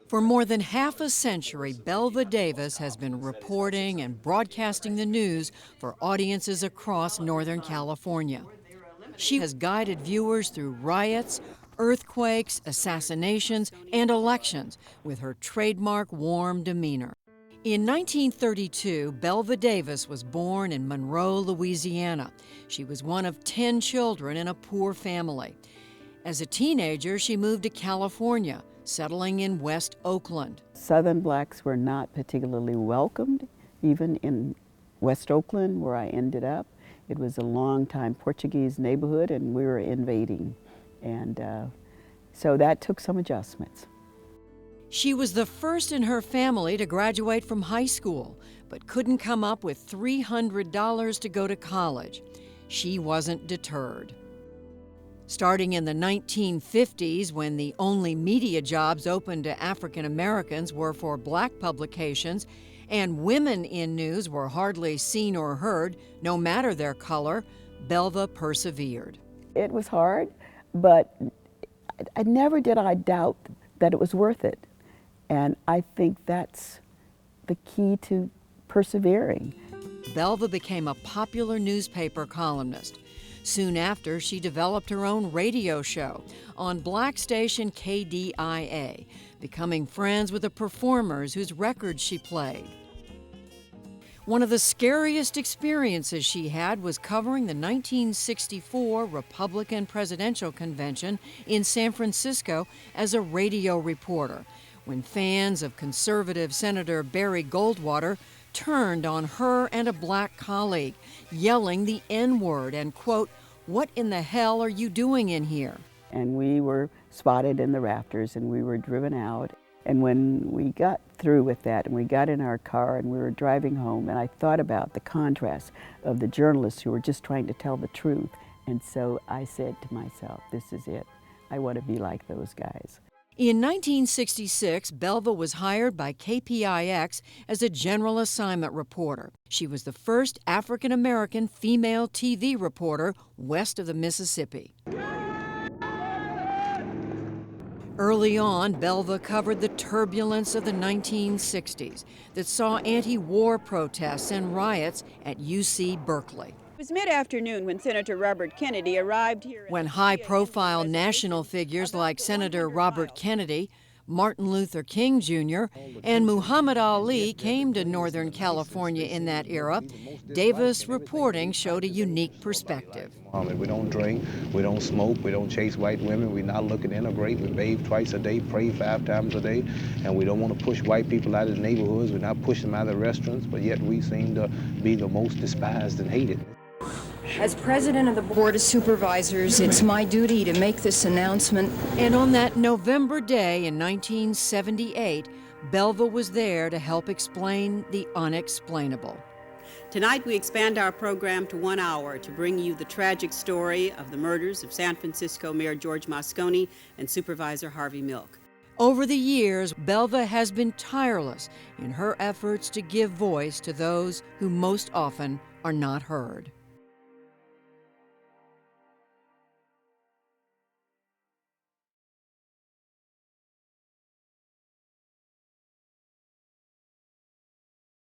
For more than half a century, Belva Davis has been reporting and broadcasting the news for audiences across Northern California. She has guided viewers through riots, earthquakes, assassinations, and elections with her trademark warm demeanor. In 1932, Belva Davis was born in Monroe, Louisiana. She was one of 10 children in a poor family. As a teenager, she moved to California, settling in West Oakland. Southern blacks were not particularly welcomed, even in West Oakland, where I ended up. It was a long-time Portuguese neighborhood, and we were invading. And so that took some adjustments. She was the first in her family to graduate from high school, but couldn't come up with $300 to go to college. She wasn't deterred. Starting in the 1950s, when the only media jobs open to African Americans were for black publications, and women in news were hardly seen or heard, no matter their color, Belva persevered. It was hard, but never did I doubt that it was worth it. And I think that's the key to persevering. Belva became a popular newspaper columnist. Soon after, she developed her own radio show on black station KDIA, becoming friends with the performers whose records she played. One of the scariest experiences she had was covering the 1964 Republican Presidential Convention in San Francisco as a radio reporter, when fans of conservative Senator Barry Goldwater turned on her and a black colleague, yelling the N-word and, quote, "What in the hell are you doing in here?" And we were spotted in the rafters and we were driven out. And when we got through with that and we got in our car and we were driving home, and I thought about the contrast of the journalists who were just trying to tell the truth. And so I said to myself, this is it. I want to be like those guys. In 1966, Belva was hired by KPIX as a general assignment reporter. She was the first African-American female TV reporter west of the Mississippi. Early on, Belva covered the turbulence of the 1960s that saw anti-war protests and riots at UC Berkeley. It was mid-afternoon when Senator Robert Kennedy arrived here. When high-profile national figures like Senator Robert Kennedy, Martin Luther King Jr., and Muhammad Ali came to Northern California in that era, Davis reporting showed a unique perspective. We don't drink, we don't smoke, we don't chase white women, we're not looking to integrate, we bathe twice a day, pray 5 times a day, and we don't want to push white people out of the neighborhoods, we're not pushing them out of the restaurants, but yet we seem to be the most despised and hated. As president of the Board of Supervisors, it's my duty to make this announcement. And on that November day in 1978, Belva was there to help explain the unexplainable. Tonight we expand our program to 1 hour to bring you the tragic story of the murders of San Francisco Mayor George Moscone and Supervisor Harvey Milk. Over the years, Belva has been tireless in her efforts to give voice to those who most often are not heard.